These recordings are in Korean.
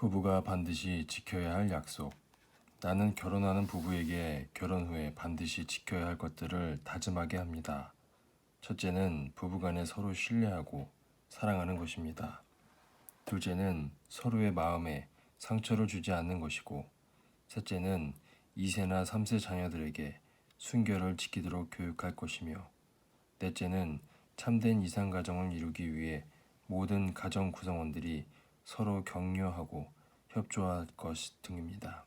부부가 반드시 지켜야 할 약속. 나는 결혼하는 부부에게 결혼 후에 반드시 지켜야 할 것들을 다짐하게 합니다. 첫째는 부부간에 서로 신뢰하고 사랑하는 것입니다. 둘째는 서로의 마음에 상처를 주지 않는 것이고, 셋째는 2세나 3세 자녀들에게 순결을 지키도록 교육할 것이며, 넷째는 참된 이상가정을 이루기 위해 모든 가정 구성원들이 서로 격려하고 협조할 것 등입니다.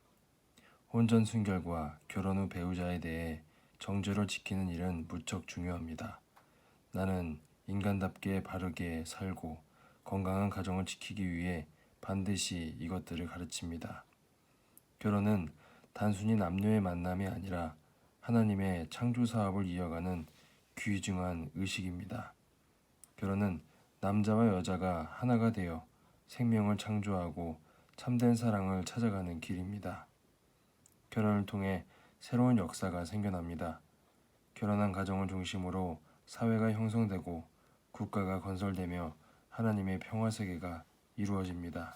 혼전 순결과 결혼 후 배우자에 대해 정절을 지키는 일은 무척 중요합니다. 나는 인간답게 바르게 살고 건강한 가정을 지키기 위해 반드시 이것들을 가르칩니다. 결혼은 단순히 남녀의 만남이 아니라 하나님의 창조 사업을 이어가는 귀중한 의식입니다. 결혼은 남자와 여자가 하나가 되어 생명을 창조하고 참된 사랑을 찾아가는 길입니다. 결혼을 통해 새로운 역사가 생겨납니다. 결혼한 가정을 중심으로 사회가 형성되고 국가가 건설되며 하나님의 평화 세계가 이루어집니다.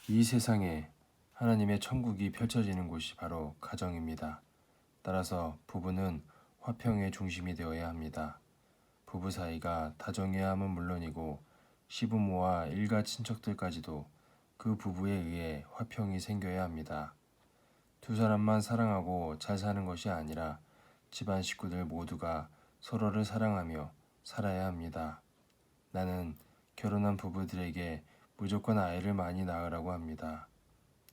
이 세상에 하나님의 천국이 펼쳐지는 곳이 바로 가정입니다. 따라서 부부는 화평의 중심이 되어야 합니다. 부부 사이가 다정해야 함은 물론이고 시부모와 일가 친척들까지도 그 부부에 의해 화평이 생겨야 합니다. 두 사람만 사랑하고 잘 사는 것이 아니라 집안 식구들 모두가 서로를 사랑하며 살아야 합니다. 나는 결혼한 부부들에게 무조건 아이를 많이 낳으라고 합니다.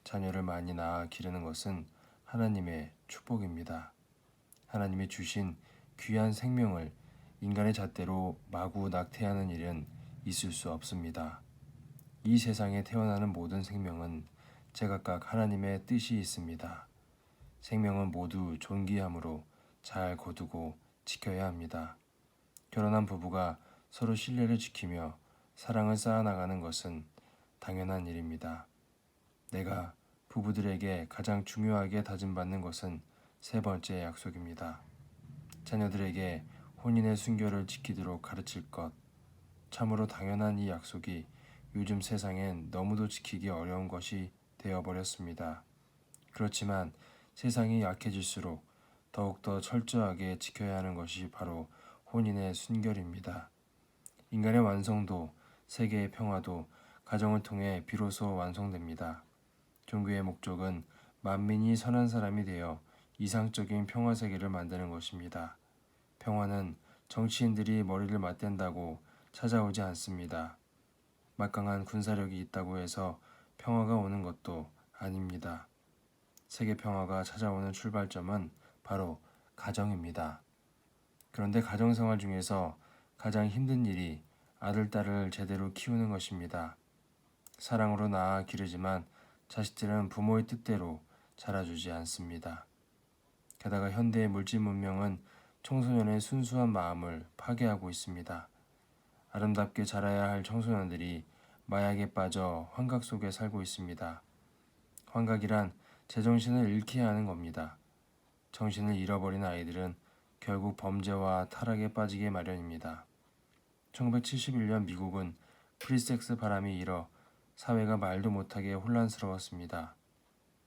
자녀를 많이 낳아 기르는 것은 하나님의 축복입니다. 하나님이 주신 귀한 생명을 인간의 잣대로 마구 낙태하는 일은 있을 수 없습니다. 이 세상에 태어나는 모든 생명은 제각각 하나님의 뜻이 있습니다. 생명은 모두 존귀함으로 잘 거두고 지켜야 합니다. 결혼한 부부가 서로 신뢰를 지키며 사랑을 쌓아나가는 것은 당연한 일입니다. 내가 부부들에게 가장 중요하게 다짐받는 것은 세 번째 약속입니다. 자녀들에게 혼인의 순결을 지키도록 가르칠 것. 참으로 당연한 이 약속이 요즘 세상엔 너무도 지키기 어려운 것이 되어버렸습니다. 그렇지만 세상이 약해질수록 더욱더 철저하게 지켜야 하는 것이 바로 혼인의 순결입니다. 인간의 완성도, 세계의 평화도 가정을 통해 비로소 완성됩니다. 종교의 목적은 만민이 선한 사람이 되어 이상적인 평화 세계를 만드는 것입니다. 평화는 정치인들이 머리를 맞댄다고 찾아오지 않습니다. 막강한 군사력이 있다고 해서 평화가 오는 것도 아닙니다. 세계 평화가 찾아오는 출발점은 바로 가정입니다. 그런데 가정생활 중에서 가장 힘든 일이 아들, 딸을 제대로 키우는 것입니다. 사랑으로 낳아 기르지만 자식들은 부모의 뜻대로 자라주지 않습니다. 게다가 현대의 물질 문명은 청소년의 순수한 마음을 파괴하고 있습니다. 아름답게 자라야 할 청소년들이 마약에 빠져 환각 속에 살고 있습니다. 환각이란 제정신을 잃게 하는 겁니다. 정신을 잃어버린 아이들은 결국 범죄와 타락에 빠지게 마련입니다. 1971년 미국은 프리섹스 바람이 일어 사회가 말도 못하게 혼란스러웠습니다.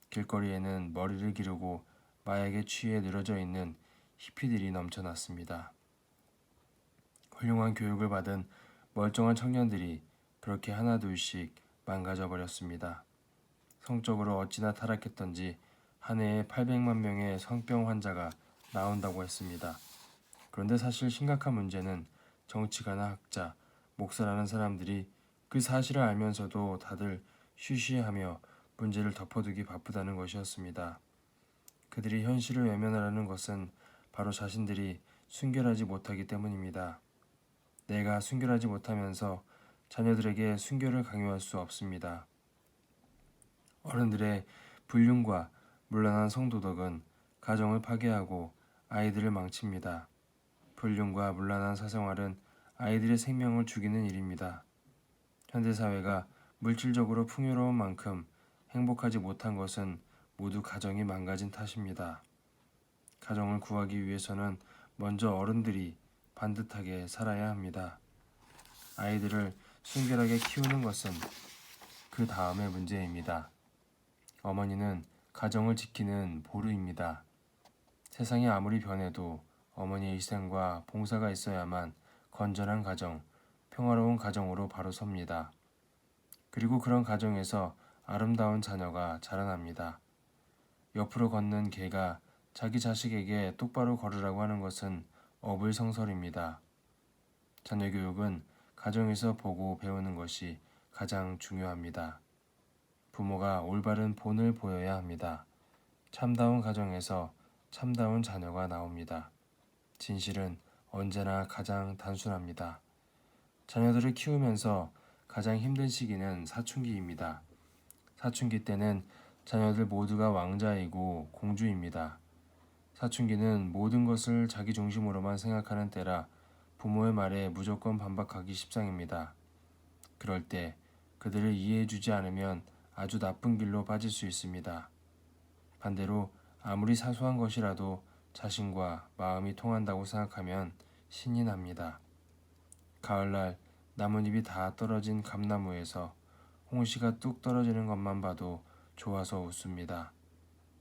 길거리에는 머리를 기르고 마약에 취해 늘어져 있는 히피들이 넘쳐났습니다. 훌륭한 교육을 받은 멀쩡한 청년들이 그렇게 하나둘씩 망가져 버렸습니다. 성적으로 어찌나 타락했던지 한 해에 800만 명의 성병 환자가 나온다고 했습니다. 그런데 사실 심각한 문제는 정치가나 학자, 목사라는 사람들이 그 사실을 알면서도 다들 쉬쉬하며 문제를 덮어두기 바쁘다는 것이었습니다. 그들이 현실을 외면하려는 것은 바로 자신들이 순결하지 못하기 때문입니다. 내가 순결하지 못하면서 자녀들에게 순결을 강요할 수 없습니다. 어른들의 불륜과 문란한 성도덕은 가정을 파괴하고 아이들을 망칩니다. 불륜과 문란한 사생활은 아이들의 생명을 죽이는 일입니다. 현대사회가 물질적으로 풍요로운 만큼 행복하지 못한 것은 모두 가정이 망가진 탓입니다. 가정을 구하기 위해서는 먼저 어른들이 반듯하게 살아야 합니다. 아이들을 순결하게 키우는 것은 그 다음의 문제입니다. 어머니는 가정을 지키는 보루입니다. 세상이 아무리 변해도 어머니의 희생과 봉사가 있어야만 건전한 가정, 평화로운 가정으로 바로 섭니다. 그리고 그런 가정에서 아름다운 자녀가 자라납니다. 옆으로 걷는 개가 자기 자식에게 똑바로 걸으라고 하는 것은 어불성설입니다. 자녀 교육은 가정에서 보고 배우는 것이 가장 중요합니다. 부모가 올바른 본을 보여야 합니다. 참다운 가정에서 참다운 자녀가 나옵니다. 진실은 언제나 가장 단순합니다. 자녀들을 키우면서 가장 힘든 시기는 사춘기입니다. 사춘기 때는 자녀들 모두가 왕자이고 공주입니다. 사춘기는 모든 것을 자기 중심으로만 생각하는 때라 부모의 말에 무조건 반박하기 십상입니다. 그럴 때 그들을 이해해주지 않으면 아주 나쁜 길로 빠질 수 있습니다. 반대로 아무리 사소한 것이라도 자신과 마음이 통한다고 생각하면 신이 납니다. 가을날 나뭇잎이 다 떨어진 감나무에서 홍시가 뚝 떨어지는 것만 봐도 좋아서 웃습니다.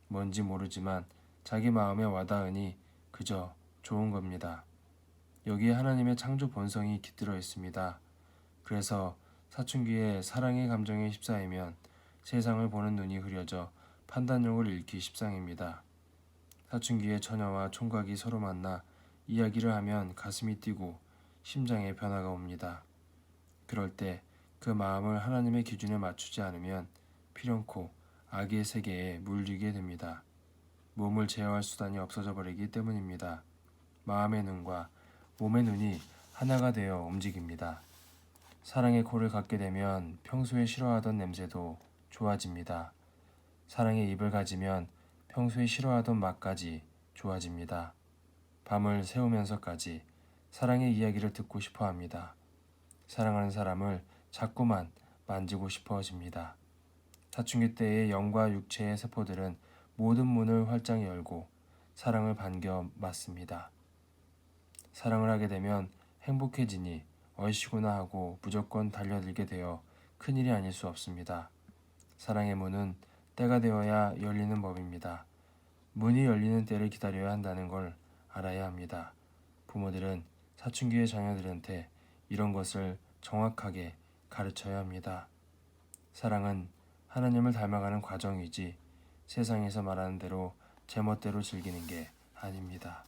뭔지 모르지만 자기 마음에 와닿으니 그저 좋은 겁니다. 여기에 하나님의 창조 본성이 깃들어 있습니다. 그래서 사춘기에 사랑의 감정에 휩싸이면 세상을 보는 눈이 흐려져 판단력을 잃기 십상입니다. 사춘기에 처녀와 총각이 서로 만나 이야기를 하면 가슴이 뛰고 심장에 변화가 옵니다. 그럴 때 그 마음을 하나님의 기준에 맞추지 않으면 필연코 악의 세계에 물리게 됩니다. 몸을 제어할 수단이 없어져 버리기 때문입니다. 마음의 눈과 몸의 눈이 하나가 되어 움직입니다. 사랑의 코를 갖게 되면 평소에 싫어하던 냄새도 좋아집니다. 사랑의 입을 가지면 평소에 싫어하던 맛까지 좋아집니다. 밤을 새우면서까지 사랑의 이야기를 듣고 싶어 합니다. 사랑하는 사람을 자꾸만 만지고 싶어집니다. 사춘기 때의 영과 육체의 세포들은 모든 문을 활짝 열고 사랑을 반겨 맞습니다. 사랑을 하게 되면 행복해지니 얼씨구나 하고 무조건 달려들게 되어 큰일이 아닐 수 없습니다. 사랑의 문은 때가 되어야 열리는 법입니다. 문이 열리는 때를 기다려야 한다는 걸 알아야 합니다. 부모들은 사춘기의 자녀들한테 이런 것을 정확하게 가르쳐야 합니다. 사랑은 하나님을 닮아가는 과정이지 세상에서 말하는 대로 제멋대로 즐기는 게 아닙니다.